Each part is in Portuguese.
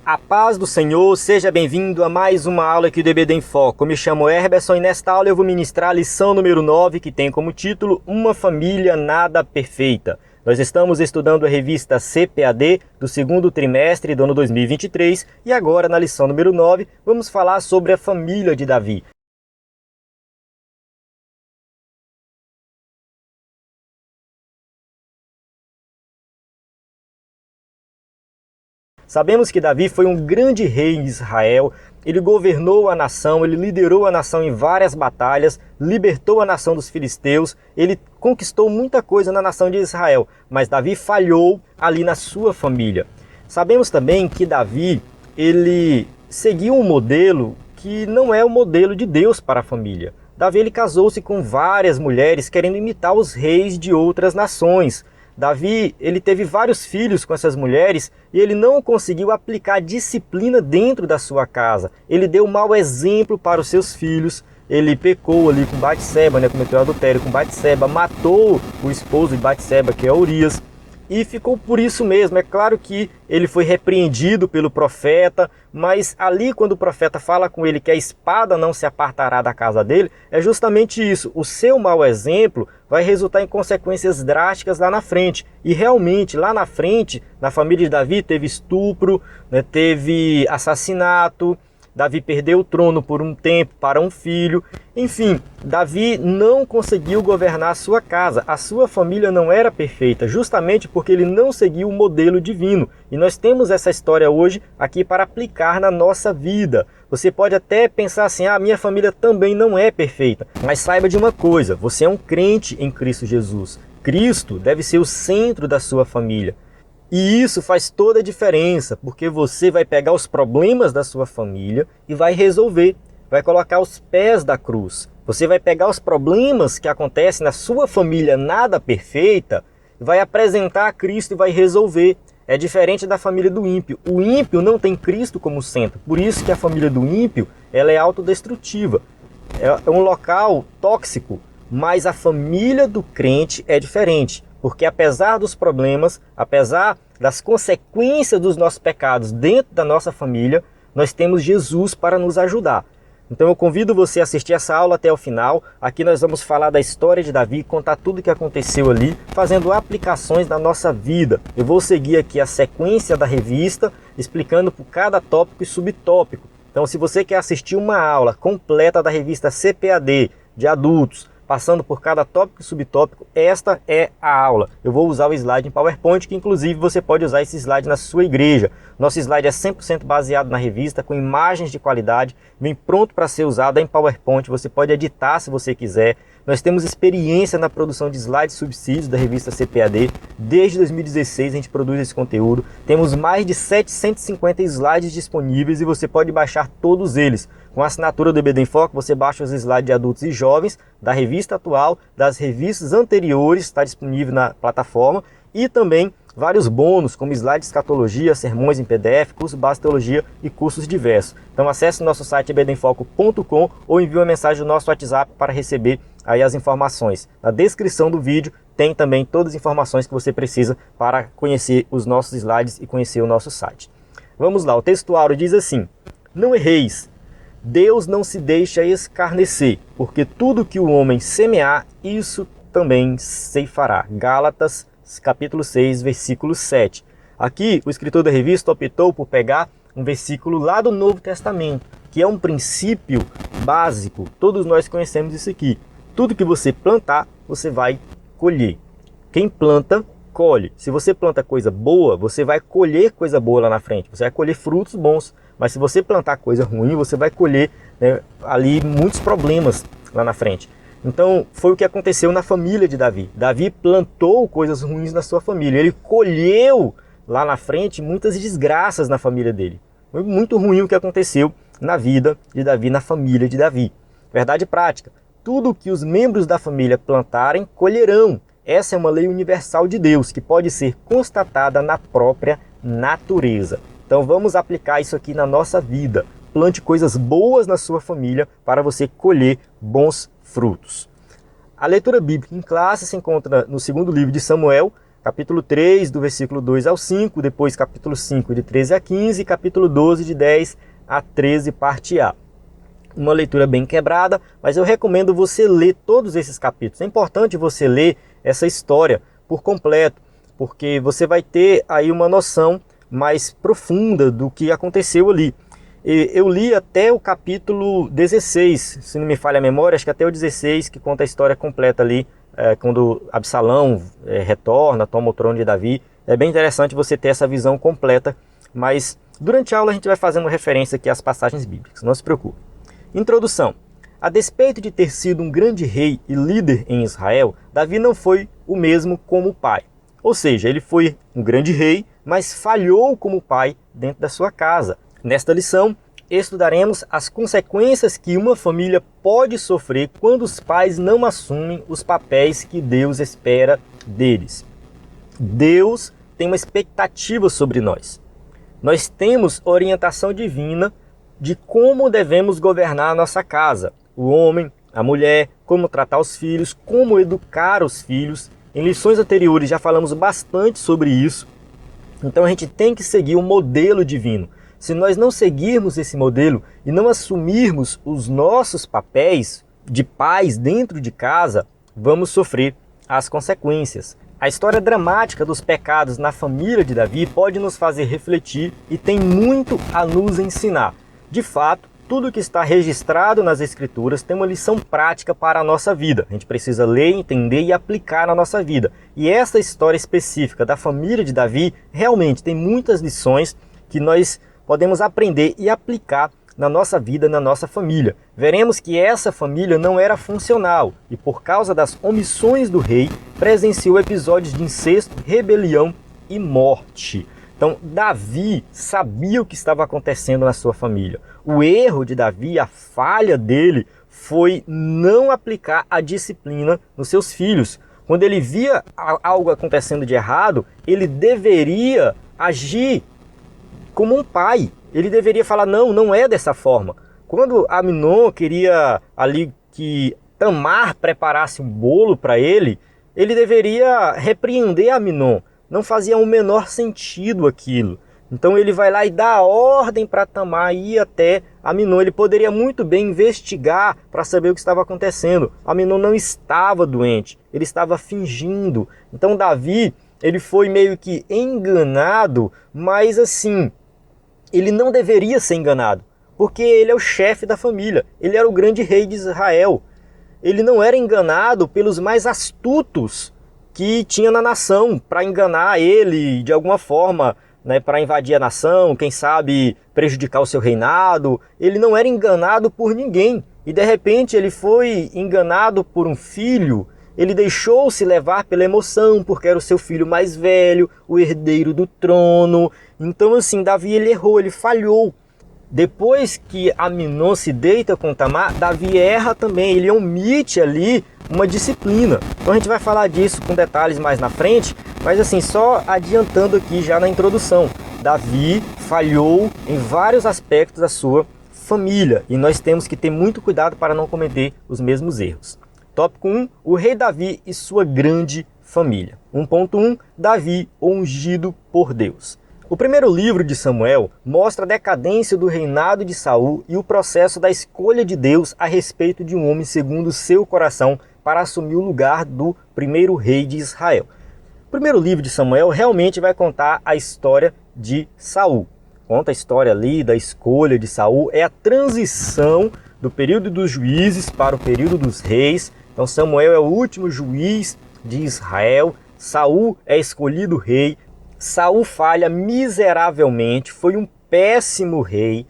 A paz do Senhor, seja bem-vindo a mais uma aula aqui do EBD em Foco. Eu me chamo Herberson e nesta aula eu vou ministrar a lição número 9, que tem como título Uma Família Nada Perfeita. Nós estamos estudando a revista CPAD do segundo trimestre do ano 2023 e agora na lição número 9 vamos falar sobre a família de Davi. Sabemos que Davi foi um grande rei em Israel, ele governou a nação, ele liderou a nação em várias batalhas, libertou a nação dos filisteus, ele conquistou muita coisa na nação de Israel, mas Davi falhou ali na sua família. Sabemos também que Davi, ele seguiu um modelo que não é o modelo de Deus para a família. Davi, ele casou-se com várias mulheres querendo imitar os reis de outras nações. Davi, ele teve vários filhos com essas mulheres e ele não conseguiu aplicar disciplina dentro da sua casa. Ele deu mau exemplo para os seus filhos, ele pecou ali com Batseba, cometeu adultério com Batseba, matou o esposo de Batseba, que é Urias, e ficou por isso mesmo. É claro que ele foi repreendido pelo profeta, mas ali quando o profeta fala com ele que a espada não se apartará da casa dele, é justamente isso. O seu mau exemplo vai resultar em consequências drásticas lá na frente. E realmente, lá na frente, na família de Davi, teve estupro, teve assassinato, Davi perdeu o trono por um tempo para um filho. Enfim, Davi não conseguiu governar a sua casa. A sua família não era perfeita, justamente porque ele não seguiu o modelo divino. E nós temos essa história hoje aqui para aplicar na nossa vida. Você pode até pensar assim, minha família também não é perfeita. Mas saiba de uma coisa, você é um crente em Cristo Jesus. Cristo deve ser o centro da sua família. E isso faz toda a diferença, porque você vai pegar os problemas da sua família e vai resolver, vai colocar os pés da cruz. Você vai pegar os problemas que acontecem na sua família nada perfeita, vai apresentar a Cristo e vai resolver. É diferente da família do ímpio. O ímpio não tem Cristo como centro, por isso que a família do ímpio ela é autodestrutiva. É um local tóxico, mas a família do crente é diferente. Porque apesar dos problemas, apesar das consequências dos nossos pecados dentro da nossa família, nós temos Jesus para nos ajudar. Então eu convido você a assistir essa aula até o final. Aqui nós vamos falar da história de Davi, contar tudo o que aconteceu ali, fazendo aplicações na nossa vida. Eu vou seguir aqui a sequência da revista, explicando por cada tópico e subtópico. Então se você quer assistir uma aula completa da revista CPAD de adultos, passando por cada tópico e subtópico, esta é a aula. Eu vou usar o slide em PowerPoint, que inclusive você pode usar esse slide na sua igreja. Nosso slide é 100% baseado na revista, com imagens de qualidade, vem pronto para ser usado em PowerPoint, você pode editar se você quiser. Nós temos experiência na produção de slides subsídios da revista CPAD. Desde 2016 a gente produz esse conteúdo. Temos mais de 750 slides disponíveis e você pode baixar todos eles. Com a assinatura do EBD em Foco, você baixa os slides de adultos e jovens, da revista atual, das revistas anteriores, está disponível na plataforma, e também vários bônus, como slides de escatologia, sermões em PDF, curso base de teologia e cursos diversos. Então acesse o nosso site ebdenfoco.com ou envie uma mensagem no nosso WhatsApp para receber aí as informações. Na descrição do vídeo tem também todas as informações que você precisa para conhecer os nossos slides e conhecer o nosso site. Vamos lá, o textuário diz assim: não erreis. Deus não se deixa escarnecer, porque tudo que o homem semear, isso também ceifará. Gálatas, capítulo 6, versículo 7. Aqui, o escritor da revista optou por pegar um versículo lá do Novo Testamento, que é um princípio básico. Todos nós conhecemos isso aqui. Tudo que você plantar, você vai colher. Quem planta, colhe. Se você planta coisa boa, você vai colher coisa boa lá na frente. Você vai colher frutos bons. Mas se você plantar coisa ruim, você vai colher ali muitos problemas lá na frente. Então foi o que aconteceu na família de Davi. Davi plantou coisas ruins na sua família. Ele colheu lá na frente muitas desgraças na família dele. Foi muito ruim o que aconteceu na vida de Davi, na família de Davi. Verdade prática. Tudo que os membros da família plantarem, colherão. Essa é uma lei universal de Deus, que pode ser constatada na própria natureza. Então vamos aplicar isso aqui na nossa vida. Plante coisas boas na sua família para você colher bons frutos. A leitura bíblica em classe se encontra no segundo livro de Samuel, Capítulo 3, do versículo 2 ao 5, depois capítulo 5, de 13 a 15, e capítulo 12, de 10 a 13, parte A. Uma leitura bem quebrada, mas eu recomendo você ler todos esses capítulos. É importante você ler essa história por completo, porque você vai ter aí uma noção mais profunda do que aconteceu ali. Eu li até o capítulo 16, se não me falha a memória, acho que até o 16, que conta a história completa ali, quando Absalão retorna, toma o trono de Davi. É bem interessante você ter essa visão completa, mas durante a aula a gente vai fazendo referência aqui às passagens bíblicas, não se preocupe. Introdução. A despeito de ter sido um grande rei e líder em Israel, Davi não foi o mesmo como pai. Ou seja, ele foi um grande rei, mas falhou como pai dentro da sua casa. Nesta lição, estudaremos as consequências que uma família pode sofrer quando os pais não assumem os papéis que Deus espera deles. Deus tem uma expectativa sobre nós. Nós temos orientação divina de como devemos governar a nossa casa. O homem, a mulher, como tratar os filhos, como educar os filhos. Em lições anteriores já falamos bastante sobre isso. Então a gente tem que seguir um modelo divino. Se nós não seguirmos esse modelo e não assumirmos os nossos papéis de pais dentro de casa, vamos sofrer as consequências. A história dramática dos pecados na família de Davi pode nos fazer refletir e tem muito a nos ensinar. De fato, tudo que está registrado nas Escrituras tem uma lição prática para a nossa vida. A gente precisa ler, entender e aplicar na nossa vida. E essa história específica da família de Davi realmente tem muitas lições que nós podemos aprender e aplicar na nossa vida, na nossa família. Veremos que essa família não era funcional e, por causa das omissões do rei, presenciou episódios de incesto, rebelião e morte. Então, Davi sabia o que estava acontecendo na sua família. O erro de Davi, a falha dele, foi não aplicar a disciplina nos seus filhos. Quando ele via algo acontecendo de errado, ele deveria agir como um pai. Ele deveria falar, não, não é dessa forma. Quando Amnon queria ali que Tamar preparasse um bolo para ele, ele deveria repreender Amnon. Não fazia o menor sentido aquilo. Então ele vai lá e dá a ordem para Tamar ir até Amnon. Ele poderia muito bem investigar para saber o que estava acontecendo. Amnon não estava doente, ele estava fingindo. Então Davi, ele foi meio que enganado, mas assim, ele não deveria ser enganado, porque ele é o chefe da família, ele era o grande rei de Israel. Ele não era enganado pelos mais astutos que tinha na nação para enganar ele de alguma forma, né, para invadir a nação, quem sabe prejudicar o seu reinado. Ele não era enganado por ninguém e de repente ele foi enganado por um filho. Ele deixou-se levar pela emoção, porque era o seu filho mais velho, o herdeiro do trono. Então assim, Davi ele errou, ele falhou. Depois que Amnon se deita com Tamar, Davi erra também, ele omite ali uma disciplina. Então a gente vai falar disso com detalhes mais na frente, mas assim, só adiantando aqui já na introdução. Davi falhou em vários aspectos da sua família e nós temos que ter muito cuidado para não cometer os mesmos erros. Tópico 1, o rei Davi e sua grande família. 1.1, Davi ungido por Deus. O primeiro livro de Samuel mostra a decadência do reinado de Saul e o processo da escolha de Deus a respeito de um homem segundo o seu coração para assumir o lugar do primeiro rei de Israel. O primeiro livro de Samuel realmente vai contar a história de Saul. Conta a história ali da escolha de Saul, é a transição do período dos juízes para o período dos reis. Então Samuel é o último juiz de Israel, Saul é escolhido rei. Saul falha miseravelmente, foi um péssimo rei,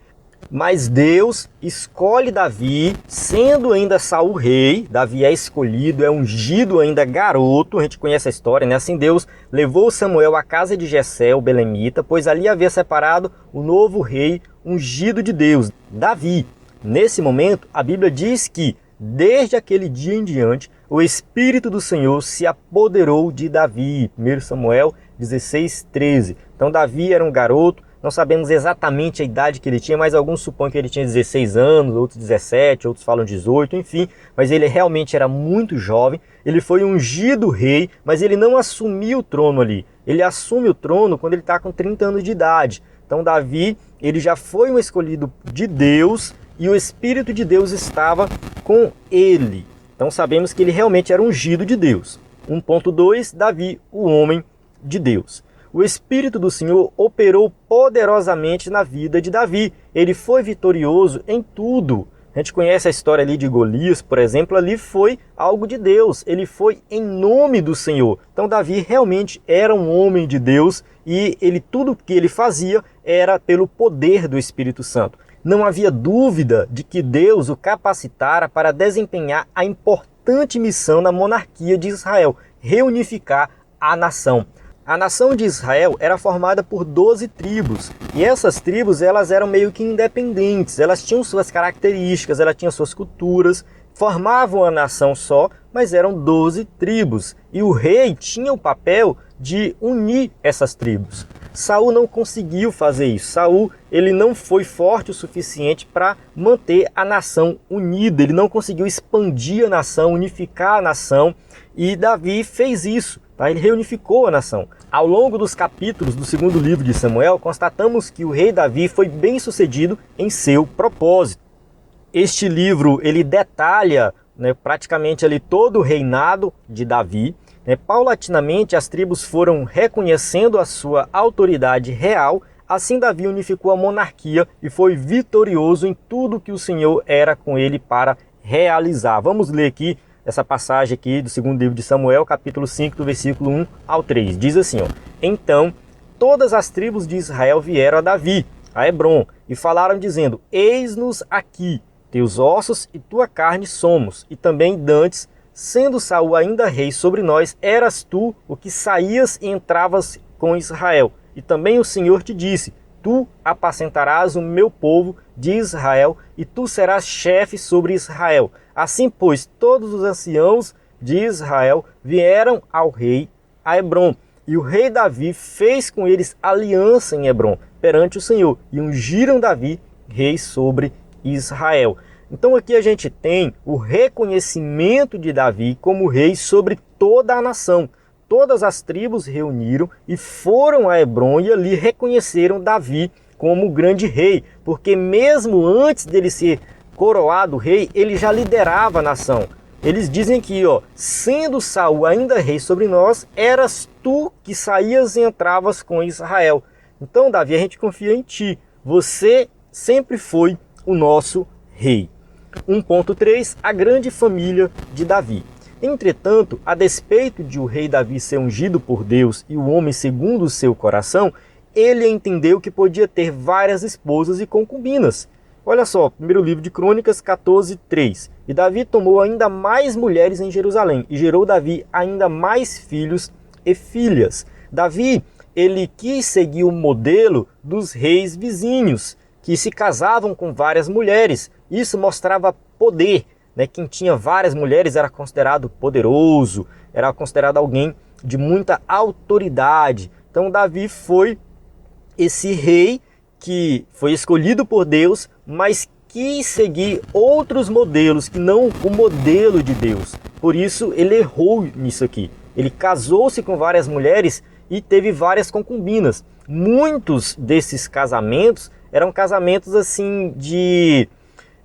mas Deus escolhe Davi, sendo ainda Saul rei. Davi é escolhido, é ungido ainda garoto, a gente conhece a história, né? Assim Deus levou Samuel à casa de Jessé, o belemita, pois ali havia separado o novo rei ungido de Deus, Davi. Nesse momento, a Bíblia diz que, desde aquele dia em diante, o Espírito do Senhor se apoderou de Davi. 1 Samuel 16:13. Então Davi era um garoto, Não sabemos exatamente a idade que ele tinha, mas alguns supõem que ele tinha 16 anos, outros 17, outros falam 18, enfim. Mas ele realmente era muito jovem. Ele foi ungido rei, mas ele não assumiu o trono ali. Ele assume o trono quando ele está com 30 anos de idade. Então Davi, ele já foi um escolhido de Deus e o Espírito de Deus estava com ele. Então sabemos que ele realmente era ungido de Deus. 1.2, Davi, o homem de Deus. O Espírito do Senhor operou poderosamente na vida de Davi. Ele foi vitorioso em tudo. A gente conhece a história ali de Golias, por exemplo, ali foi algo de Deus. Ele foi em nome do Senhor. Então Davi realmente era um homem de Deus e tudo que ele fazia era pelo poder do Espírito Santo. Não havia dúvida de que Deus o capacitara para desempenhar a importante missão na monarquia de Israel, reunificar a nação. A nação de Israel era formada por 12 tribos, e essas tribos elas eram meio que independentes, elas tinham suas características, elas tinham suas culturas, formavam a nação só, mas eram 12 tribos, e o rei tinha o papel de unir essas tribos. Saul não conseguiu fazer isso. Saul, ele não foi forte o suficiente para manter a nação unida. Ele não conseguiu expandir a nação, unificar a nação. E Davi fez isso. Tá? Ele reunificou a nação. Ao longo dos capítulos do segundo livro de Samuel, constatamos que o rei Davi foi bem sucedido em seu propósito. Este livro, ele detalha, praticamente ali todo o reinado de Davi. Paulatinamente as tribos foram reconhecendo a sua autoridade real, assim Davi unificou a monarquia e foi vitorioso em tudo que o Senhor era com ele para realizar. Vamos ler aqui essa passagem aqui do segundo livro de Samuel, capítulo 5, do versículo 1 ao 3. Diz assim, Então todas as tribos de Israel vieram a Davi, a Hebrom, e falaram dizendo, Eis-nos aqui, teus ossos e tua carne somos, e também dantes, sendo Saul ainda rei sobre nós, eras tu o que saías e entravas com Israel. E também o Senhor te disse, tu apacentarás o meu povo de Israel, e tu serás chefe sobre Israel. Assim, pois, todos os anciãos de Israel vieram ao rei a Hebrom, e o rei Davi fez com eles aliança em Hebrom, perante o Senhor, e ungiram Davi rei sobre Israel. Então aqui a gente tem o reconhecimento de Davi como rei sobre toda a nação. Todas as tribos reuniram e foram a Hebrom e ali reconheceram Davi como grande rei, porque mesmo antes dele ser coroado rei, ele já liderava a nação. Eles dizem que, sendo Saul ainda rei sobre nós, eras tu que saías e entravas com Israel. Então, Davi, a gente confia em ti. Você sempre foi o nosso rei. 1.3, a grande família de Davi. Entretanto, a despeito de o rei Davi ser ungido por Deus e o homem segundo o seu coração, ele entendeu que podia ter várias esposas e concubinas. Olha só, primeiro livro de Crônicas 14:3. E Davi tomou ainda mais mulheres em Jerusalém, e gerou Davi ainda mais filhos e filhas. Davi, ele quis seguir o modelo dos reis vizinhos, que se casavam com várias mulheres. Isso mostrava poder, Quem tinha várias mulheres era considerado poderoso, era considerado alguém de muita autoridade. Então Davi foi esse rei que foi escolhido por Deus, mas quis seguir outros modelos que não o modelo de Deus. Por isso ele errou nisso aqui. Ele casou-se com várias mulheres e teve várias concubinas. Muitos desses casamentos eram casamentos assim de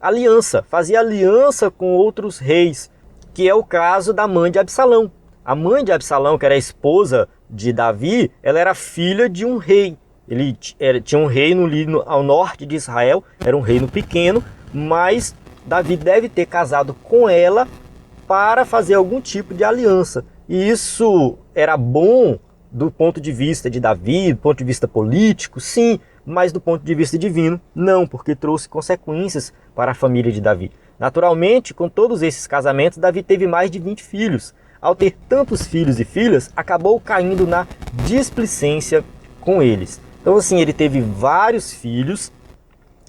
aliança, fazia aliança com outros reis, que é o caso da mãe de Absalão. A mãe de Absalão, que era a esposa de Davi, ela era filha de um rei. Ele tinha um reino ali ao norte de Israel, era um reino pequeno, mas Davi deve ter casado com ela para fazer algum tipo de aliança. E isso era bom do ponto de vista de Davi, do ponto de vista político, sim, mas do ponto de vista divino, não, porque trouxe consequências para a família de Davi. Naturalmente, com todos esses casamentos, Davi teve mais de 20 filhos. Ao ter tantos filhos e filhas, acabou caindo na displicência com eles. Então assim, ele teve vários filhos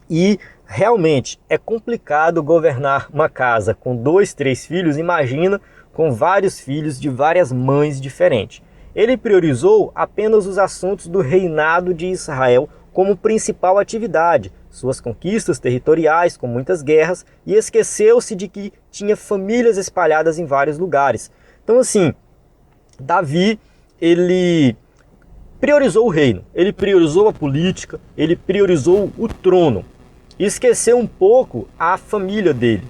e realmente é complicado governar uma casa com 2, 3 filhos, imagina com vários filhos de várias mães diferentes. Ele priorizou apenas os assuntos do reinado de Israel, como principal atividade, suas conquistas territoriais com muitas guerras, e esqueceu-se de que tinha famílias espalhadas em vários lugares. Então assim, Davi, ele priorizou o reino, ele priorizou a política, ele priorizou o trono, e esqueceu um pouco a família dele.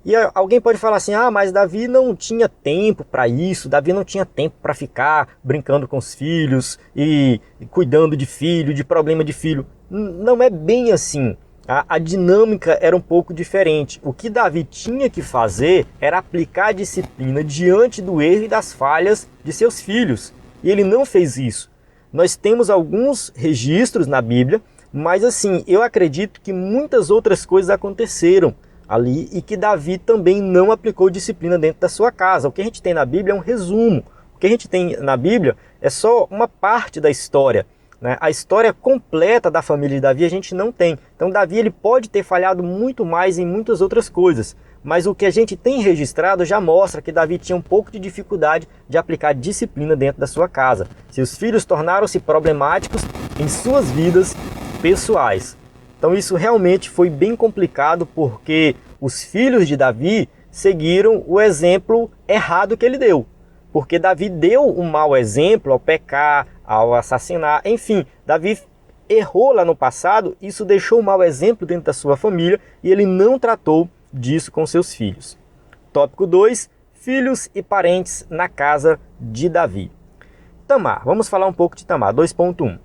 E alguém pode falar assim, mas Davi não tinha tempo para isso, Davi não tinha tempo para ficar brincando com os filhos e cuidando de filho, de problema de filho. Não é bem assim. A dinâmica era um pouco diferente. O que Davi tinha que fazer era aplicar a disciplina diante do erro e das falhas de seus filhos. E ele não fez isso. Nós temos alguns registros na Bíblia, mas assim, eu acredito que muitas outras coisas aconteceram ali e que Davi também não aplicou disciplina dentro da sua casa. O que a gente tem na Bíblia é um resumo. O que a gente tem na Bíblia é só uma parte da história, né? A história completa da família de Davi a gente não tem. Então Davi ele pode ter falhado muito mais em muitas outras coisas, mas o que a gente tem registrado já mostra que Davi tinha um pouco de dificuldade de aplicar disciplina dentro da sua casa. Seus filhos tornaram-se problemáticos em suas vidas pessoais. Então isso realmente foi bem complicado, porque os filhos de Davi seguiram o exemplo errado que ele deu. Porque Davi deu um mau exemplo ao pecar, ao assassinar, enfim, Davi errou lá no passado, isso deixou um mau exemplo dentro da sua família e ele não tratou disso com seus filhos. Tópico 2, filhos e parentes na casa de Davi. Tamar, vamos falar um pouco de Tamar, 2.1.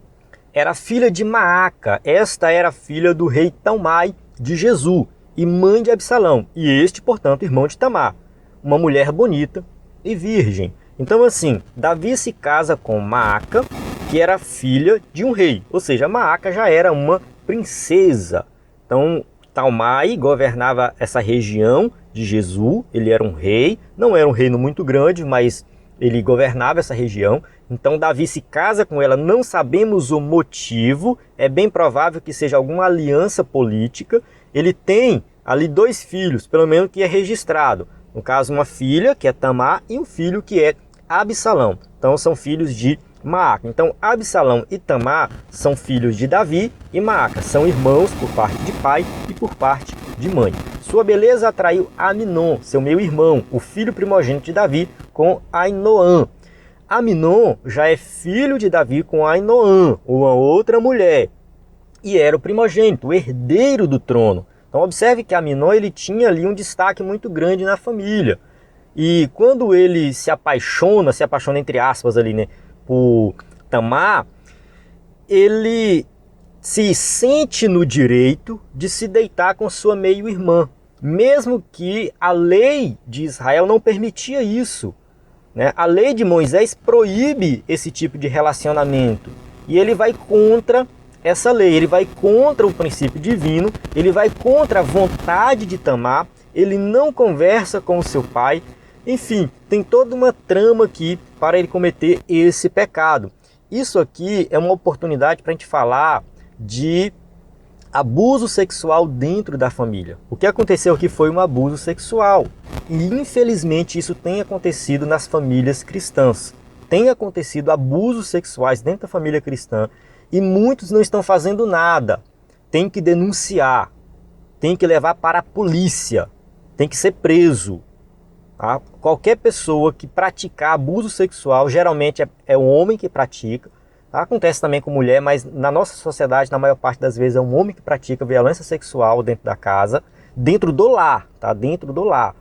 Era filha de Maaca, esta era filha do rei Talmai de Gesur e mãe de Absalão, e este, portanto, irmão de Tamar, uma mulher bonita e virgem. Então assim, Davi se casa com Maaca, que era filha de um rei, ou seja, Maaca já era uma princesa. Então Talmai governava essa região de Gesur, ele era um rei, não era um reino muito grande, mas ele governava essa região. Então Davi se casa com ela, não sabemos o motivo, é bem provável que seja alguma aliança política. Ele tem ali 2 filhos, pelo menos que é registrado. No caso, uma filha, que é Tamar, e um filho, que é Absalão. Então são filhos de Maaca. Então Absalão e Tamar são filhos de Davi, e Maaca são irmãos por parte de pai e por parte de mãe. Sua beleza atraiu Aminon, seu meio-irmão, o filho primogênito de Davi, com Ainoã. Aminon já é filho de Davi com Ainoã, uma outra mulher, e era o primogênito, o herdeiro do trono. Então observe que Aminon ele tinha ali um destaque muito grande na família. E quando ele se apaixona entre aspas ali, né, por Tamar, ele se sente no direito de se deitar com sua meio-irmã, mesmo que a lei de Israel não permitia isso. A lei de Moisés proíbe esse tipo de relacionamento e ele vai contra essa lei, ele vai contra o princípio divino, ele vai contra a vontade de Tamar, ele não conversa com o seu pai, enfim, tem toda uma trama aqui para ele cometer esse pecado. Isso aqui é uma oportunidade para a gente falar de abuso sexual dentro da família. O que aconteceu aqui foi um abuso sexual. E infelizmente isso tem acontecido nas famílias cristãs. Tem acontecido abusos sexuais dentro da família cristã e muitos não estão fazendo nada. Tem que denunciar, tem que levar para a polícia, tem que ser preso. Tá? Qualquer pessoa que praticar abuso sexual, geralmente é um homem que pratica. Acontece também com mulher, mas na nossa sociedade, na maior parte das vezes, é um homem que pratica violência sexual dentro da casa, dentro do lar, tá? Dentro do lar.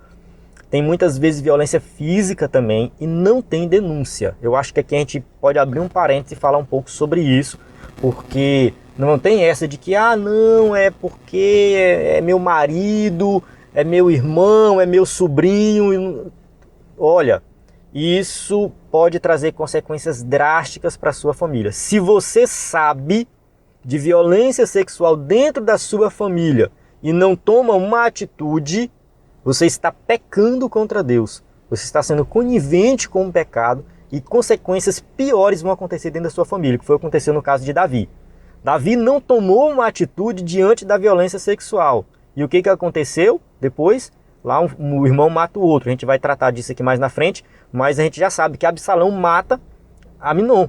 Tem muitas vezes violência física também e não tem denúncia. Eu acho que aqui a gente pode abrir um parênteses e falar um pouco sobre isso, porque não tem essa de que, não, é porque é meu marido, é meu irmão, é meu sobrinho. Olha, isso pode trazer consequências drásticas para a sua família. Se você sabe de violência sexual dentro da sua família e não toma uma atitude, você está pecando contra Deus. Você está sendo conivente com o pecado e consequências piores vão acontecer dentro da sua família, que foi o que aconteceu no caso de Davi. Davi não tomou uma atitude diante da violência sexual. E o que aconteceu depois? Lá um irmão mata o outro. A gente vai tratar disso aqui mais na frente, mas a gente já sabe que Absalão mata Aminon.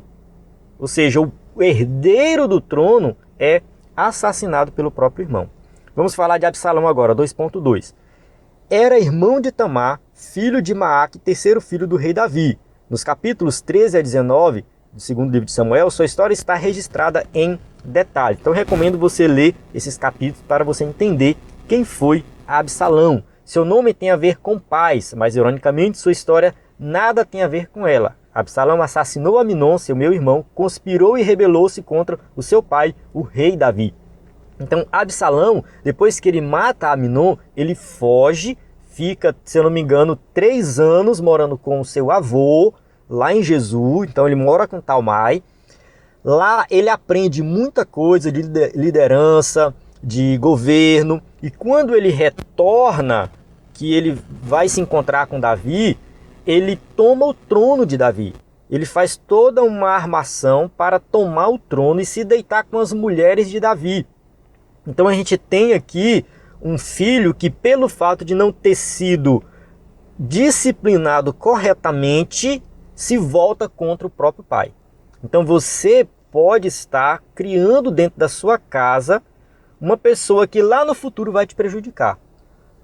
Ou seja, o herdeiro do trono é assassinado pelo próprio irmão. Vamos falar de Absalão agora, 2.2. Era irmão de Tamar, filho de Maaque, terceiro filho do rei Davi. Nos capítulos 13 a 19 do segundo livro de Samuel, sua história está registrada em detalhe. Então recomendo você ler esses capítulos para você entender quem foi Absalão. Seu nome tem a ver com paz, mas ironicamente sua história nada tem a ver com ela. Absalão assassinou Aminon, seu meu irmão, conspirou e rebelou-se contra o seu pai, o rei Davi. Então Absalão, depois que ele mata Aminon, ele foge, fica, se eu não me engano, 3 anos morando com o seu avô, lá em Jesus. Então ele mora com Talmai. Lá ele aprende muita coisa de liderança, de governo. E quando ele retorna, que ele vai se encontrar com Davi, ele toma o trono de Davi. Ele faz toda uma armação para tomar o trono e se deitar com as mulheres de Davi. Então a gente tem aqui um filho que, pelo fato de não ter sido disciplinado corretamente, se volta contra o próprio pai. Então você pode estar criando dentro da sua casa uma pessoa que lá no futuro vai te prejudicar.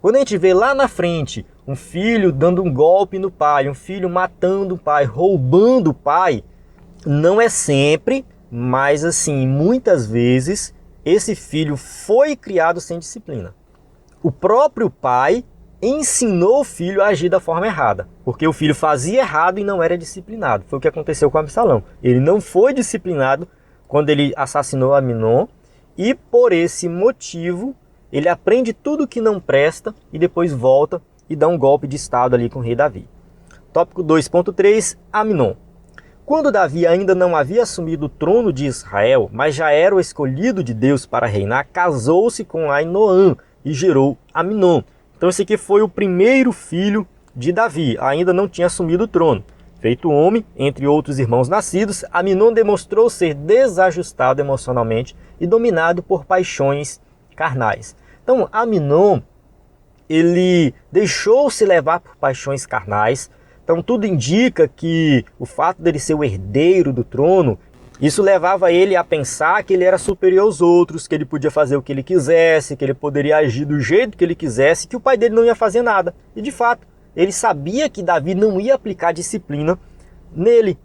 Quando a gente vê lá na frente um filho dando um golpe no pai, um filho matando o pai, roubando o pai, não é sempre, mas assim, muitas vezes, esse filho foi criado sem disciplina. O próprio pai ensinou o filho a agir da forma errada, porque o filho fazia errado e não era disciplinado. Foi o que aconteceu com Absalão. Ele não foi disciplinado quando ele assassinou Aminon e por esse motivo ele aprende tudo que não presta e depois volta e dá um golpe de estado ali com o rei Davi. Tópico 2.3, Aminon. Quando Davi ainda não havia assumido o trono de Israel, mas já era o escolhido de Deus para reinar, casou-se com Ainoã e gerou Aminon. Então esse aqui foi o primeiro filho de Davi, ainda não tinha assumido o trono. Feito homem, entre outros irmãos nascidos, Aminon demonstrou ser desajustado emocionalmente e dominado por paixões carnais. Então Aminon, ele deixou-se levar por paixões carnais. Então tudo indica que o fato dele ser o herdeiro do trono, isso levava ele a pensar que ele era superior aos outros, que ele podia fazer o que ele quisesse, que ele poderia agir do jeito que ele quisesse, que o pai dele não ia fazer nada. E de fato, ele sabia que Davi não ia aplicar disciplina nele.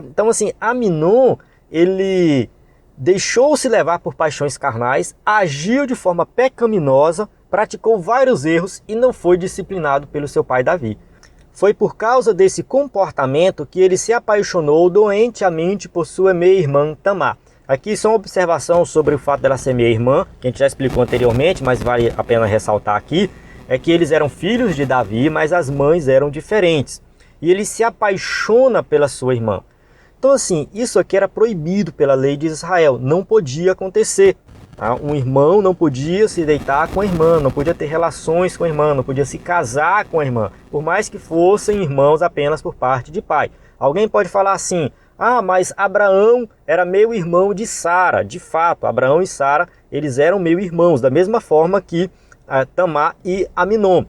Então assim, Aminon, ele deixou-se levar por paixões carnais, agiu de forma pecaminosa, praticou vários erros e não foi disciplinado pelo seu pai Davi. Foi por causa desse comportamento que ele se apaixonou doentemente por sua meia-irmã Tamar. Aqui só uma observação sobre o fato dela ser meia-irmã, que a gente já explicou anteriormente, mas vale a pena ressaltar aqui, é que eles eram filhos de Davi, mas as mães eram diferentes. E ele se apaixona pela sua irmã. Então assim, isso aqui era proibido pela lei de Israel, não podia acontecer. Um irmão não podia se deitar com a irmã, não podia ter relações com a irmã, não podia se casar com a irmã, por mais que fossem irmãos apenas por parte de pai. Alguém pode falar assim, mas Abraão era meio irmão de Sara. De fato, Abraão e Sara, eles eram meio irmãos, da mesma forma que Tamar e Aminon.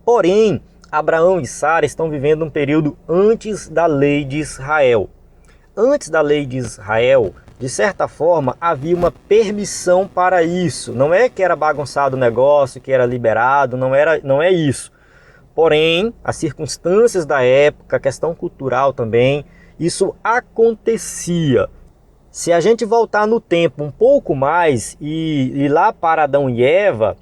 Porém, Abraão e Sara estão vivendo um período antes da lei de Israel. Antes da lei de Israel, de certa forma, havia uma permissão para isso. Não é que era bagunçado o negócio, que era liberado, não é isso. Porém, as circunstâncias da época, a questão cultural também, isso acontecia. Se a gente voltar no tempo um pouco mais e ir lá para Adão e Eva,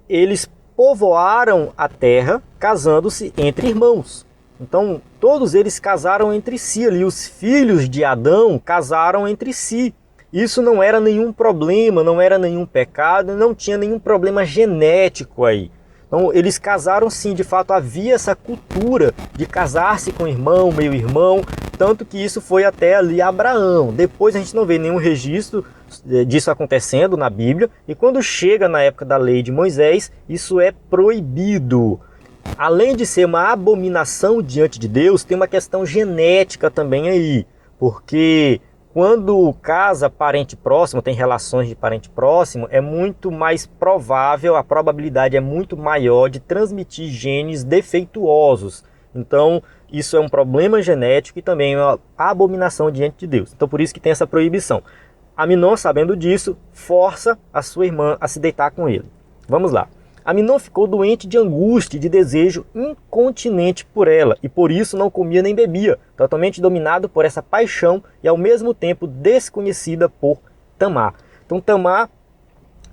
eles povoaram a terra casando-se entre irmãos. Então, todos eles casaram entre si ali, os filhos de Adão casaram entre si. Isso não era nenhum problema, não era nenhum pecado, não tinha nenhum problema genético aí. Então, eles casaram sim, de fato havia essa cultura de casar-se com irmão, meio-irmão, tanto que isso foi até ali Abraão. Depois a gente não vê nenhum registro disso acontecendo na Bíblia, e quando chega na época da lei de Moisés, isso é proibido. Além de ser uma abominação diante de Deus, tem uma questão genética também aí. Porque quando casa parente próximo, tem relações de parente próximo, é muito mais provável, a probabilidade é muito maior de transmitir genes defeituosos. Então, isso é um problema genético e também uma abominação diante de Deus. Então, por isso que tem essa proibição. Aminon, sabendo disso, força a sua irmã a se deitar com ele. Vamos lá. Aminon ficou doente de angústia e de desejo incontinente por ela, e por isso não comia nem bebia, totalmente dominado por essa paixão e ao mesmo tempo desconhecida por Tamar. Então Tamar,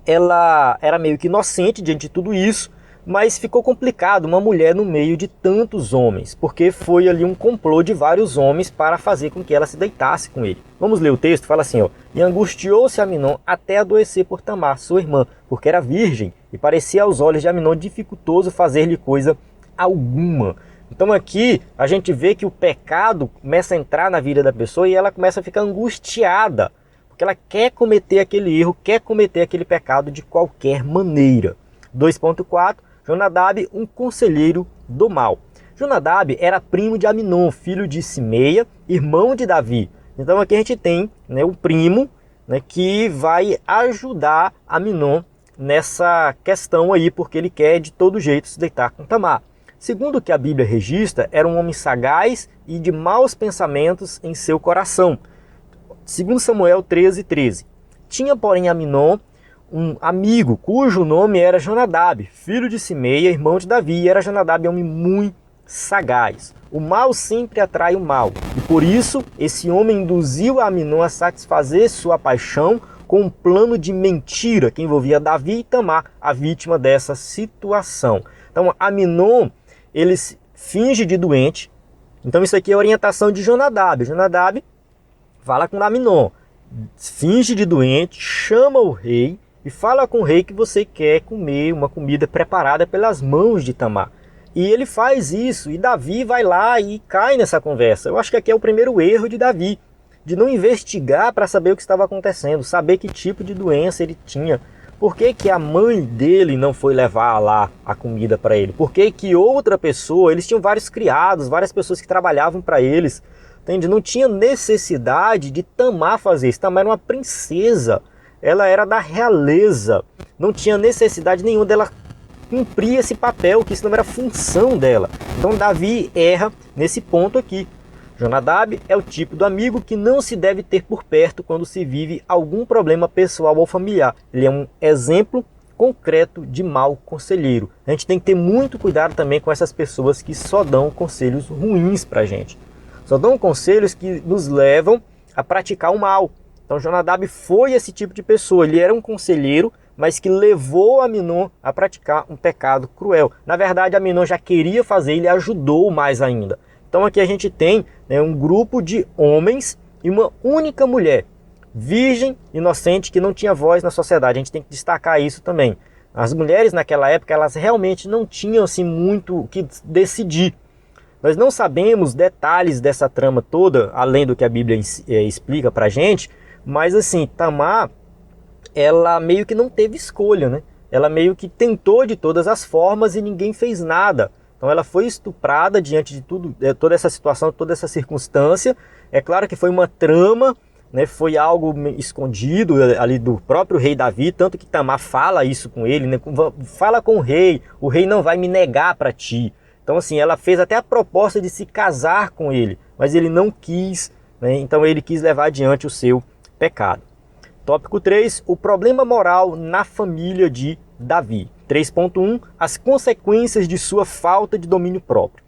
ela era meio que inocente diante de tudo isso, mas ficou complicado uma mulher no meio de tantos homens, porque foi ali um complô de vários homens para fazer com que ela se deitasse com ele. Vamos ler o texto, fala assim, ó: e angustiou-se Aminon até adoecer por Tamar, sua irmã, porque era virgem, e parecia aos olhos de Aminon dificultoso fazer-lhe coisa alguma. Então aqui a gente vê que o pecado começa a entrar na vida da pessoa e ela começa a ficar angustiada, porque ela quer cometer aquele erro, quer cometer aquele pecado de qualquer maneira. 2.4, Jonadab, um conselheiro do mal. Jonadab era primo de Aminon, filho de Simeia, irmão de Davi. Então aqui a gente tem, né, o primo, né, que vai ajudar Aminon nessa questão aí, porque ele quer de todo jeito se deitar com Tamar. Segundo o que a Bíblia registra, era um homem sagaz e de maus pensamentos em seu coração. Segundo Samuel 13:13. Tinha, porém, Aminon um amigo cujo nome era Jonadab, filho de Simeia, irmão de Davi, e era Jonadab um homem muito sagaz. O mal sempre atrai o mal, e por isso esse homem induziu a Aminon a satisfazer sua paixão com um plano de mentira que envolvia Davi e Tamar, a vítima dessa situação. Então Aminon, ele finge de doente. Então isso aqui é a orientação de Jonadab. Jonadab fala com Aminon, finge de doente, chama o rei e fala com o rei que você quer comer uma comida preparada pelas mãos de Tamar. E ele faz isso, e Davi vai lá e cai nessa conversa. Eu acho que aqui é o primeiro erro de Davi, de não investigar para saber o que estava acontecendo, saber que tipo de doença ele tinha. Por que que a mãe dele não foi levar lá a comida para ele? Por que que outra pessoa, eles tinham vários criados, várias pessoas que trabalhavam para eles, entende? Não tinha necessidade de Tamar fazer isso. Tamar era uma princesa, ela era da realeza, não tinha necessidade nenhuma dela cumprir esse papel, que isso não era função dela. Então Davi erra nesse ponto aqui. Jonadab é o tipo do amigo que não se deve ter por perto quando se vive algum problema pessoal ou familiar. Ele é um exemplo concreto de mau conselheiro. A gente tem que ter muito cuidado também com essas pessoas que só dão conselhos ruins pra gente. Só dão conselhos que nos levam a praticar o mal. Então Jonadab foi esse tipo de pessoa. Ele era um conselheiro, mas que levou Aminon a praticar um pecado cruel. Na verdade, Aminon já queria fazer, ele ajudou mais ainda. Então aqui a gente tem, né, um grupo de homens e uma única mulher, virgem, inocente, que não tinha voz na sociedade. A gente tem que destacar isso também. As mulheres naquela época, elas realmente não tinham assim muito o que decidir. Nós não sabemos detalhes dessa trama toda, além do que a Bíblia explica pra gente, mas assim, Tamar, ela meio que não teve escolha, né? Ela meio que tentou de todas as formas e ninguém fez nada. Então ela foi estuprada diante de tudo, toda essa situação, toda essa circunstância. É claro que foi uma trama, né? Foi algo escondido ali do próprio rei Davi, tanto que Tamar fala isso com ele, né? Fala com o rei não vai me negar para ti. Então assim, ela fez até a proposta de se casar com ele, mas ele não quis, né? Então ele quis levar adiante o seu pecado. Tópico 3, o problema moral na família de Davi. 3.1, as consequências de sua falta de domínio próprio.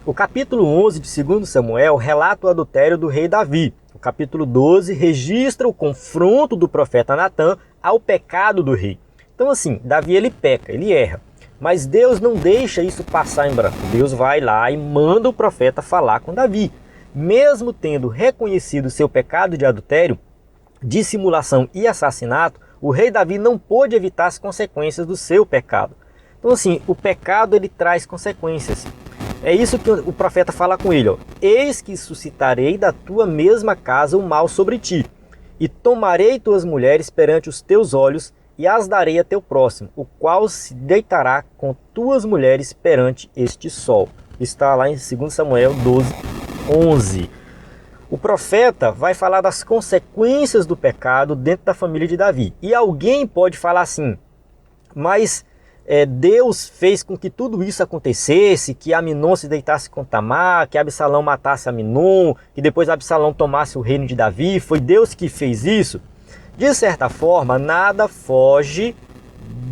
O capítulo 11 de 2 Samuel relata o adultério do rei Davi. O capítulo 12 registra o confronto do profeta Natã ao pecado do rei. Então assim, Davi ele peca, ele erra. Mas Deus não deixa isso passar em branco. Deus vai lá e manda o profeta falar com Davi. Mesmo tendo reconhecido seu pecado de adultério, dissimulação e assassinato, o rei Davi não pôde evitar as consequências do seu pecado. Então assim, o pecado ele traz consequências. É isso que o profeta fala com ele, ó. Eis que suscitarei da tua mesma casa o mal sobre ti, e tomarei tuas mulheres perante os teus olhos, e as darei a teu próximo, o qual se deitará com tuas mulheres perante este sol. Está lá em 2 Samuel 12:11. O profeta vai falar das consequências do pecado dentro da família de Davi. E alguém pode falar assim, mas Deus fez com que tudo isso acontecesse, que Aminon se deitasse com Tamar, que Absalão matasse Aminon, que depois Absalão tomasse o reino de Davi, foi Deus que fez isso? De certa forma, nada foge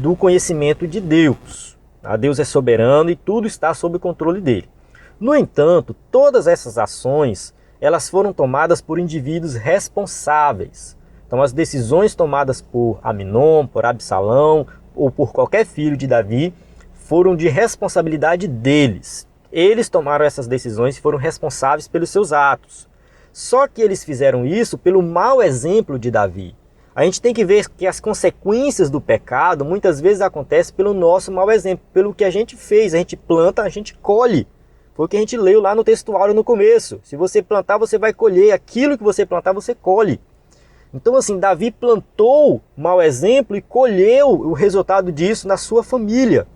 do conhecimento de Deus. Deus é soberano e tudo está sob o controle dele. No entanto, todas essas ações, elas foram tomadas por indivíduos responsáveis. Então, as decisões tomadas por Aminon, por Absalão ou por qualquer filho de Davi foram de responsabilidade deles. Eles tomaram essas decisões e foram responsáveis pelos seus atos. Só que eles fizeram isso pelo mau exemplo de Davi. A gente tem que ver que as consequências do pecado muitas vezes acontecem pelo nosso mau exemplo, pelo que a gente fez. A gente planta, a gente colhe. Foi o que a gente leu lá no textuário no começo. Se você plantar, você vai colher. Aquilo que você plantar, você colhe. Então, assim, Davi plantou mau exemplo e colheu o resultado disso na sua família.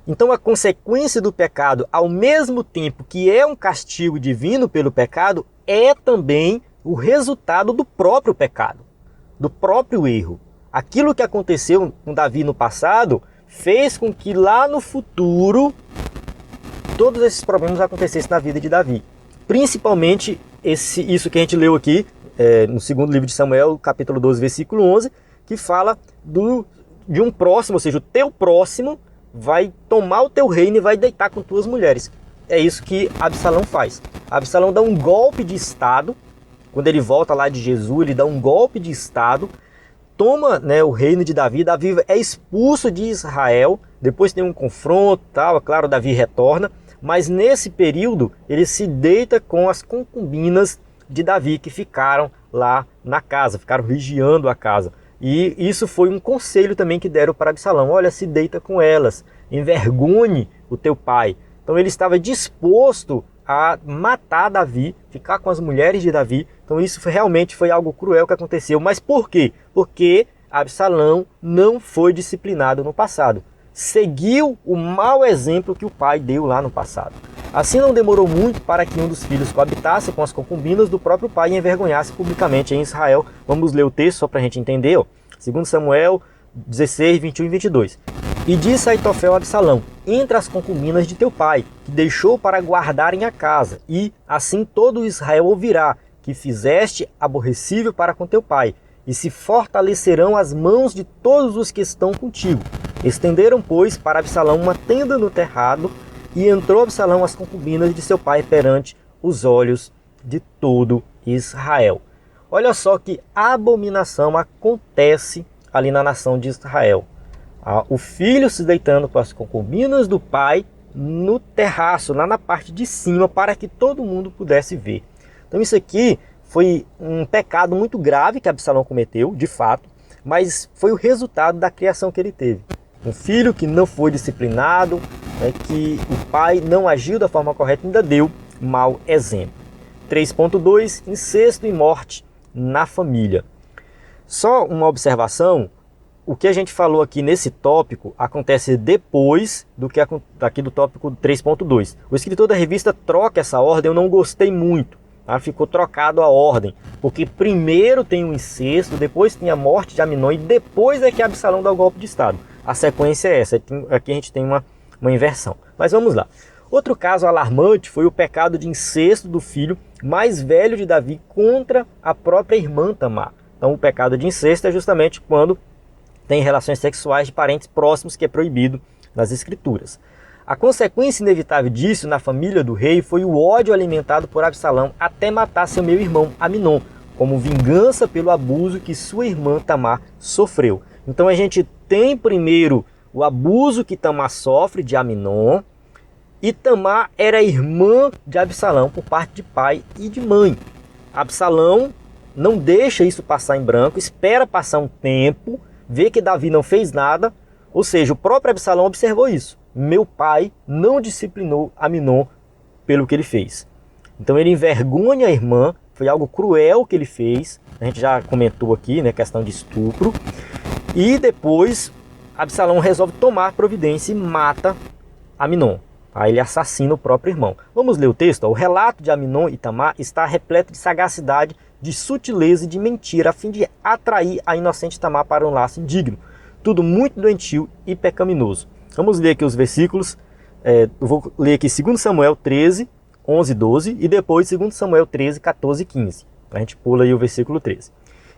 Então, a consequência do pecado, ao mesmo tempo que é um castigo divino pelo pecado, é também o resultado do próprio pecado, do próprio erro. Aquilo que aconteceu com Davi no passado fez com que lá no futuro todos esses problemas acontecessem na vida de Davi. Principalmente isso que a gente leu aqui, no segundo livro de Samuel, capítulo 12, versículo 11, que fala de um próximo, ou seja, o teu próximo vai tomar o teu reino e vai deitar com tuas mulheres. É isso que Absalão faz. Absalão dá um golpe de estado. Quando ele volta lá de Jesus, ele dá um golpe de estado, toma, né, o reino de Davi. Davi é expulso de Israel, depois tem um confronto, tal, é claro, Davi retorna, mas nesse período ele se deita com as concubinas de Davi que ficaram lá na casa, ficaram vigiando a casa. E isso foi um conselho também que deram para Absalão: olha, se deita com elas, envergonhe o teu pai. Então ele estava disposto a matar Davi, ficar com as mulheres de Davi. Então isso realmente foi algo cruel que aconteceu. Mas por quê? Porque Absalão não foi disciplinado no passado. Seguiu o mau exemplo que o pai deu lá no passado. Assim não demorou muito para que um dos filhos coabitasse com as concubinas do próprio pai e envergonhasse publicamente em Israel. Vamos ler o texto só para a gente entender. 2 Samuel 16, 21 e 22. E disse Aitofel a Absalão: entre as concubinas de teu pai, que deixou para guardarem a casa, e assim todo Israel ouvirá que fizeste aborrecível para com teu pai, e se fortalecerão as mãos de todos os que estão contigo. Estenderam, pois, para Absalão uma tenda no terrado, e entrou Absalão às concubinas de seu pai perante os olhos de todo Israel. Olha só que abominação acontece ali na nação de Israel. O filho se deitando com as concubinas do pai no terraço, lá na parte de cima, para que todo mundo pudesse ver. Então isso aqui foi um pecado muito grave que Absalão cometeu, de fato, mas foi o resultado da criação que ele teve. Um filho que não foi disciplinado, que o pai não agiu da forma correta, ainda deu mau exemplo. 3.2, incesto e morte na família. Só uma observação: o que a gente falou aqui nesse tópico acontece depois do que aqui do tópico 3.2. O escritor da revista troca essa ordem, eu não gostei muito. Tá? Ficou trocado a ordem, porque primeiro tem o incesto, depois tem a morte de Aminon e depois é que Absalão dá o golpe de estado. A sequência é essa, aqui a gente tem uma inversão. Mas vamos lá. Outro caso alarmante foi o pecado de incesto do filho mais velho de Davi contra a própria irmã Tamar. Então o pecado de incesto é justamente quando tem relações sexuais de parentes próximos, que é proibido nas escrituras. A consequência inevitável disso na família do rei foi o ódio alimentado por Absalão até matar seu meio irmão Aminon, como vingança pelo abuso que sua irmã Tamar sofreu. Então a gente tem primeiro o abuso que Tamar sofre de Aminon, e Tamar era irmã de Absalão por parte de pai e de mãe. Absalão não deixa isso passar em branco, espera passar um tempo, vê que Davi não fez nada, ou seja, o próprio Absalão observou isso. Meu pai não disciplinou Aminon pelo que ele fez. Então ele envergonha a irmã, foi algo cruel que ele fez, a gente já comentou aqui, né, questão de estupro. E depois Absalão resolve tomar providência e mata Aminon. Aí ele assassina o próprio irmão. Vamos ler o texto? O relato de Aminon e Tamar está repleto de sagacidade, de sutileza e de mentira, a fim de atrair a inocente Tamar para um laço indigno. Tudo muito doentio e pecaminoso. Vamos ler aqui os versículos. Eu vou ler aqui 2 Samuel 13, 11 e 12 e depois 2 Samuel 13, 14 e 15. A gente pula aí o versículo 13.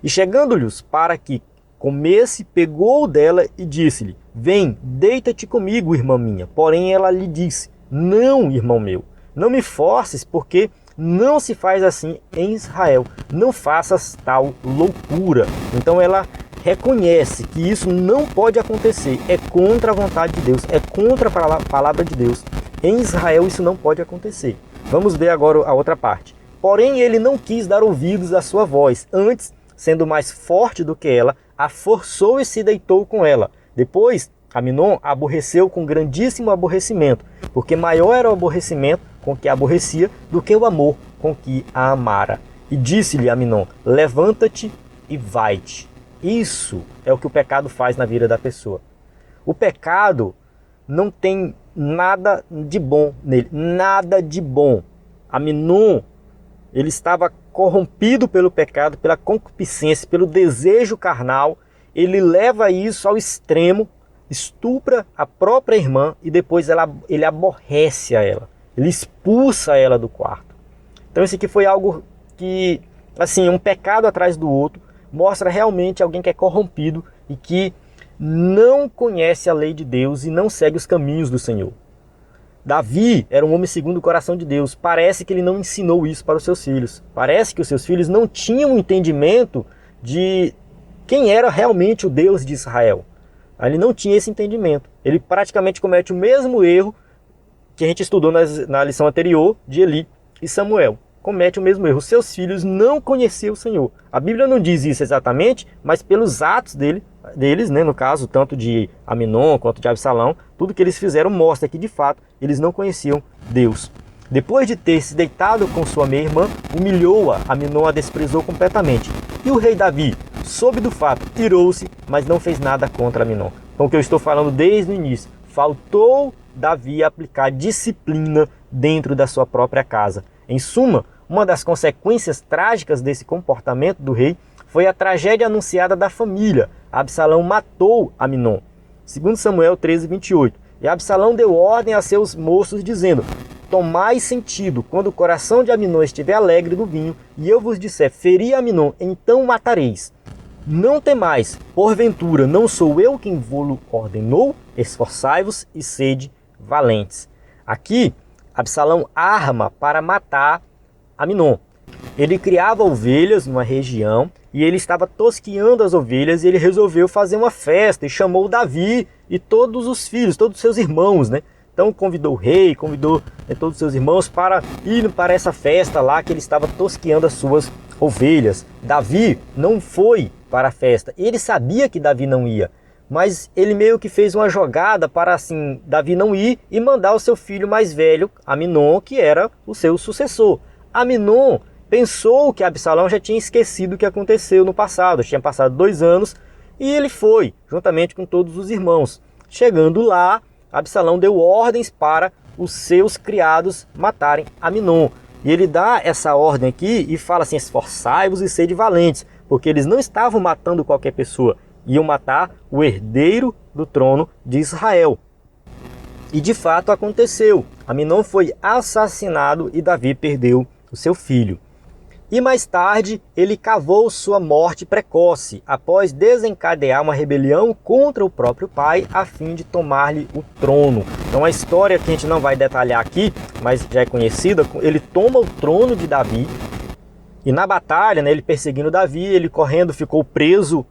E chegando-lhes para que comesse, pegou dela e disse-lhe: vem, deita-te comigo, irmã minha. Porém ela lhe disse: não, irmão meu, não me forces, porque não se faz assim em Israel. Não faças tal loucura. Então ela reconhece que isso não pode acontecer. É contra a vontade de Deus, é contra a palavra de Deus. Em Israel isso não pode acontecer. Vamos ver agora a outra parte. Porém ele não quis dar ouvidos à sua voz. Antes, sendo mais forte do que ela, a forçou e se deitou com ela. Depois, Aminon aborreceu com grandíssimo aborrecimento, porque maior era o aborrecimento com que a aborrecia do que o amor com que a amara. E disse-lhe Aminon: levanta-te e vai-te. Isso é o que o pecado faz na vida da pessoa. O pecado não tem nada de bom nele, nada de bom. Aminon, ele estava corrompido pelo pecado, pela concupiscência, pelo desejo carnal. Ele leva isso ao extremo, estupra a própria irmã e depois ele aborrece a ela. Ele expulsa ela do quarto. Então isso aqui foi algo que, assim, um pecado atrás do outro, mostra realmente alguém que é corrompido e que não conhece a lei de Deus e não segue os caminhos do Senhor. Davi era um homem segundo o coração de Deus. Parece que ele não ensinou isso para os seus filhos. Parece que os seus filhos não tinham entendimento de quem era realmente o Deus de Israel. Ele não tinha esse entendimento. Ele praticamente comete o mesmo erro que a gente estudou na lição anterior de Eli e Samuel. Comete o mesmo erro. Seus filhos não conheciam o Senhor. A Bíblia não diz isso exatamente, mas pelos atos deles, né, no caso, tanto de Aminon quanto de Absalão, tudo que eles fizeram mostra que, de fato, eles não conheciam Deus. Depois de ter se deitado com sua meia-irmã, humilhou-a, Aminon a desprezou completamente. E o rei Davi, soube do fato, irou-se, mas não fez nada contra Aminon. Então, o que eu estou falando desde o início, faltou Davi aplicar disciplina dentro da sua própria casa. Em suma, uma das consequências trágicas desse comportamento do rei foi a tragédia anunciada da família. Absalão matou Aminon. 2 Samuel 13, 28. E Absalão deu ordem a seus moços, dizendo: tomai sentido, quando o coração de Aminon estiver alegre do vinho, e eu vos disser: feri Aminon, então o matareis. Não temais, porventura não sou eu quem vos ordenou? Esforçai-vos e sede valentes. Aqui, Absalão arma para matar Aminon. Ele criava ovelhas numa região e ele estava tosqueando as ovelhas e ele resolveu fazer uma festa e chamou Davi e todos os filhos, todos os seus irmãos, né? Então convidou o rei, convidou todos os seus irmãos para ir para essa festa lá que ele estava tosqueando as suas ovelhas. Davi não foi para a festa. Ele sabia que Davi não ia, mas ele meio que fez uma jogada para, assim, Davi não ir e mandar o seu filho mais velho, Aminon, que era o seu sucessor. Aminon pensou que Absalão já tinha esquecido o que aconteceu no passado. Tinha passado 2 anos e ele foi, juntamente com todos os irmãos. Chegando lá, Absalão deu ordens para os seus criados matarem Aminon. E ele dá essa ordem aqui e fala assim: esforçai-vos e sede valentes, porque eles não estavam matando qualquer pessoa, iam matar o herdeiro do trono de Israel. E de fato aconteceu. Aminon foi assassinado e Davi perdeu o seu filho. E mais tarde ele cavou sua morte precoce, após desencadear uma rebelião contra o próprio pai, a fim de tomar-lhe o trono. Então a história que a gente não vai detalhar aqui, mas já é conhecida, ele toma o trono de Davi, e na batalha, né, ele perseguindo Davi, ele correndo ficou preso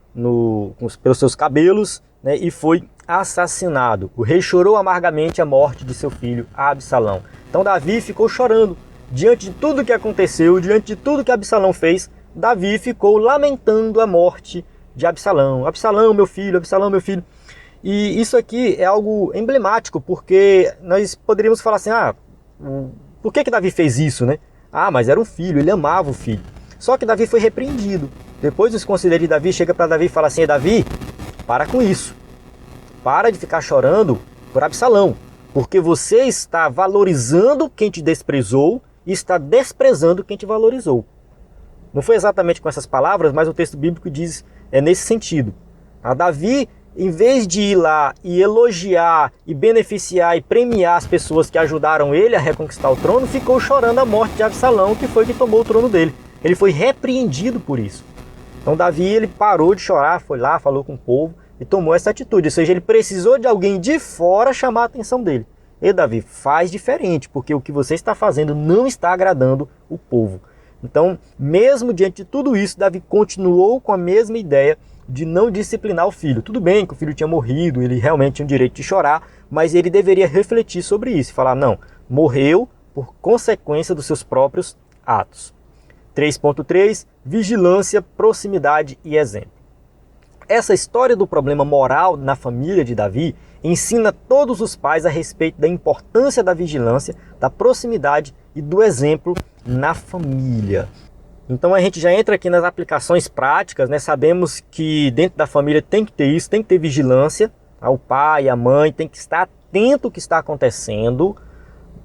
pelos seus cabelos, né, e foi assassinado. O rei chorou amargamente a morte de seu filho Absalão. Então Davi ficou chorando. Diante de tudo que aconteceu, diante de tudo que Absalão fez, Davi ficou lamentando a morte de Absalão. Absalão, meu filho, Absalão, meu filho. E isso aqui é algo emblemático, porque nós poderíamos falar assim: por que Davi fez isso, né? Mas era um filho, ele amava o filho. Só que Davi foi repreendido. Depois os conselheiros de Davi chegam para Davi e falam assim: Davi, para com isso. Para de ficar chorando por Absalão, porque você está valorizando quem te desprezou e está desprezando quem te valorizou. Não foi exatamente com essas palavras, mas o texto bíblico diz nesse sentido. Davi, em vez de ir lá e elogiar e beneficiar e premiar as pessoas que ajudaram ele a reconquistar o trono, ficou chorando a morte de Absalão, que foi que tomou o trono dele. Ele foi repreendido por isso. Então Davi, ele parou de chorar, foi lá, falou com o povo e tomou essa atitude. Ou seja, ele precisou de alguém de fora chamar a atenção dele. E Davi, faz diferente, porque o que você está fazendo não está agradando o povo. Então, mesmo diante de tudo isso, Davi continuou com a mesma ideia de não disciplinar o filho. Tudo bem que o filho tinha morrido, ele realmente tinha o direito de chorar, mas ele deveria refletir sobre isso e falar, não, morreu por consequência dos seus próprios atos. 3.3, vigilância, proximidade e exemplo. Essa história do problema moral na família de Davi ensina todos os pais a respeito da importância da vigilância, da proximidade e do exemplo na família. Então a gente já entra aqui nas aplicações práticas, né? Sabemos que dentro da família tem que ter isso, tem que ter vigilância. O pai, a mãe tem que estar atento ao que está acontecendo,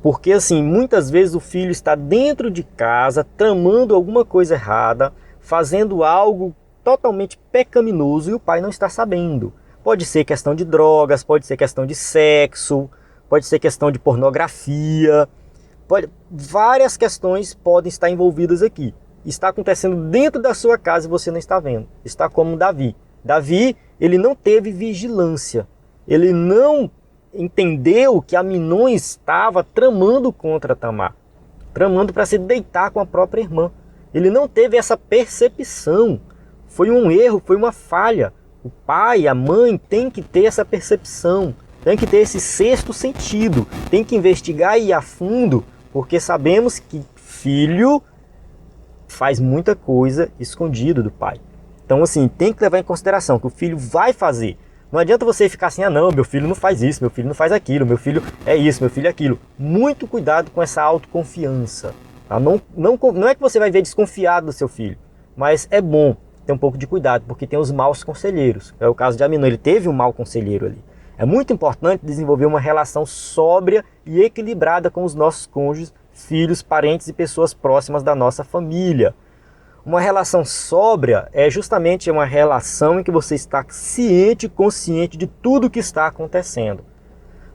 porque assim, muitas vezes o filho está dentro de casa, tramando alguma coisa errada, fazendo algo totalmente pecaminoso e o pai não está sabendo. Pode ser questão de drogas, pode ser questão de sexo, pode ser questão de pornografia, várias questões podem estar envolvidas aqui. Está acontecendo dentro da sua casa e você não está vendo. Está como Davi. Davi, ele não teve vigilância. Ele não entendeu que Aminon estava tramando contra Tamar, tramando para se deitar com a própria irmã. Ele não teve essa percepção. Foi um erro, foi uma falha. O pai, a mãe tem que ter essa percepção, tem que ter esse sexto sentido, tem que investigar e ir a fundo, porque sabemos que filho faz muita coisa escondido do pai. Então assim, tem que levar em consideração que o filho vai fazer. Não adianta você ficar assim, ah não, meu filho não faz isso, meu filho não faz aquilo, meu filho é isso, meu filho é aquilo. Muito cuidado com essa autoconfiança. Tá? Não é que você vai ver desconfiado do seu filho, mas é bom ter um pouco de cuidado, porque tem os maus conselheiros. É o caso de Aminon, ele teve um mau conselheiro ali. É muito importante desenvolver uma relação sóbria e equilibrada com os nossos cônjuges, filhos, parentes e pessoas próximas da nossa família. Uma relação sóbria é justamente uma relação em que você está ciente e consciente de tudo o que está acontecendo.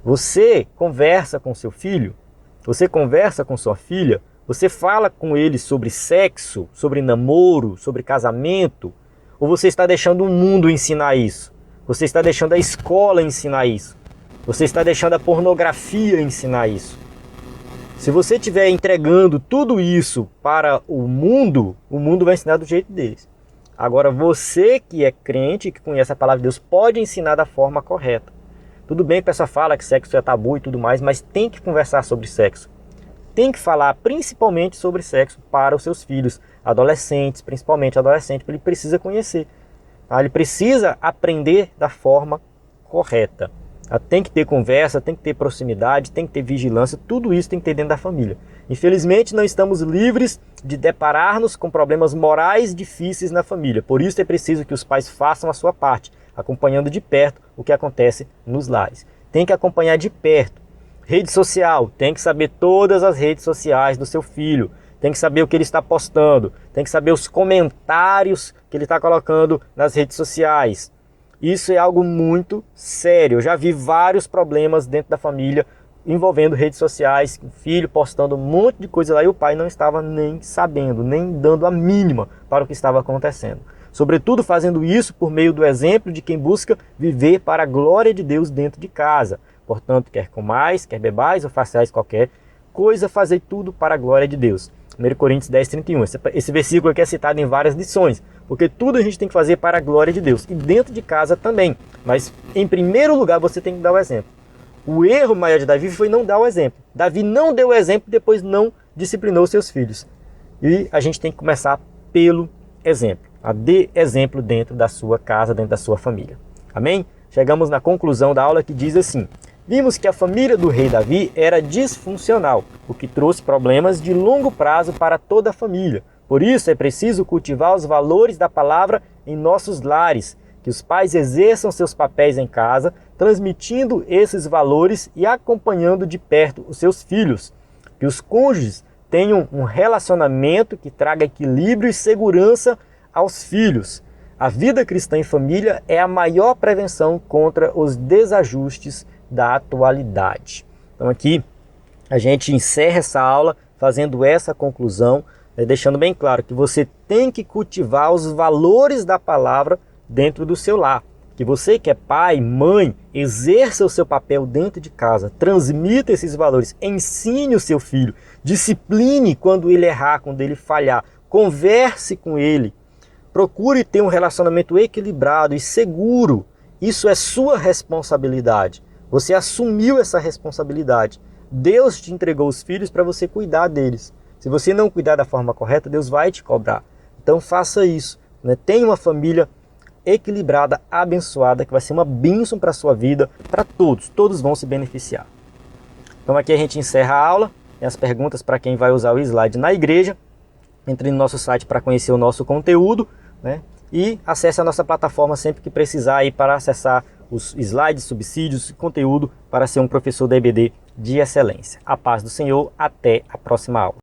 Você conversa com seu filho, você conversa com sua filha, você fala com ele sobre sexo, sobre namoro, sobre casamento, ou você está deixando o mundo ensinar isso? Você está deixando a escola ensinar isso? Você está deixando a pornografia ensinar isso? Se você estiver entregando tudo isso para o mundo vai ensinar do jeito deles. Agora você que é crente, que conhece a palavra de Deus, pode ensinar da forma correta. Tudo bem que a pessoa fala que sexo é tabu e tudo mais, mas tem que conversar sobre sexo. Tem que falar principalmente sobre sexo para os seus filhos, adolescentes, principalmente adolescente, ele precisa conhecer. Tá? Ele precisa aprender da forma correta. Tem que ter conversa, tem que ter proximidade, tem que ter vigilância, tudo isso tem que ter dentro da família. Infelizmente não estamos livres de deparar-nos com problemas morais difíceis na família. Por isso é preciso que os pais façam a sua parte, acompanhando de perto o que acontece nos lares. Tem que acompanhar de perto. Rede social, tem que saber todas as redes sociais do seu filho, tem que saber o que ele está postando, tem que saber os comentários que ele está colocando nas redes sociais. Isso é algo muito sério. Eu já vi vários problemas dentro da família envolvendo redes sociais, o filho postando um monte de coisa lá e o pai não estava nem sabendo, nem dando a mínima para o que estava acontecendo. Sobretudo fazendo isso por meio do exemplo de quem busca viver para a glória de Deus dentro de casa. Portanto, quer comais, quer bebais ou façais qualquer coisa, fazei tudo para a glória de Deus. 1 Coríntios 10:31. Esse versículo aqui é citado em várias lições, porque tudo a gente tem que fazer para a glória de Deus. E dentro de casa também. Mas, em primeiro lugar, você tem que dar o exemplo. O erro maior de Davi foi não dar o exemplo. Davi não deu o exemplo e depois não disciplinou seus filhos. E a gente tem que começar pelo exemplo. A dê exemplo dentro da sua casa, dentro da sua família. Amém? Chegamos na conclusão da aula que diz assim: vimos que a família do rei Davi era disfuncional, o que trouxe problemas de longo prazo para toda a família. Por isso é preciso cultivar os valores da palavra em nossos lares, que os pais exerçam seus papéis em casa, transmitindo esses valores e acompanhando de perto os seus filhos. Que os cônjuges tenham um relacionamento que traga equilíbrio e segurança aos filhos. A vida cristã em família é a maior prevenção contra os desajustes da atualidade. Então aqui a gente encerra essa aula fazendo essa conclusão, deixando bem claro que você tem que cultivar os valores da palavra dentro do seu lar. Que você que é pai, mãe, exerça o seu papel dentro de casa, transmita esses valores, ensine o seu filho, discipline quando ele errar, quando ele falhar, converse com ele, procure ter um relacionamento equilibrado e seguro. Isso é sua responsabilidade, você assumiu essa responsabilidade. Deus te entregou os filhos para você cuidar deles. Se você não cuidar da forma correta, Deus vai te cobrar. Então faça isso, né? Tenha uma família equilibrada, abençoada, que vai ser uma bênção para a sua vida, para todos vão se beneficiar. Então aqui a gente encerra a aula, tem as perguntas para quem vai usar o slide na igreja. Entre no nosso site para conhecer o nosso conteúdo, né? E acesse a nossa plataforma sempre que precisar aí para acessar os slides, subsídios e conteúdo para ser um professor da EBD de excelência. A paz do Senhor, até a próxima aula.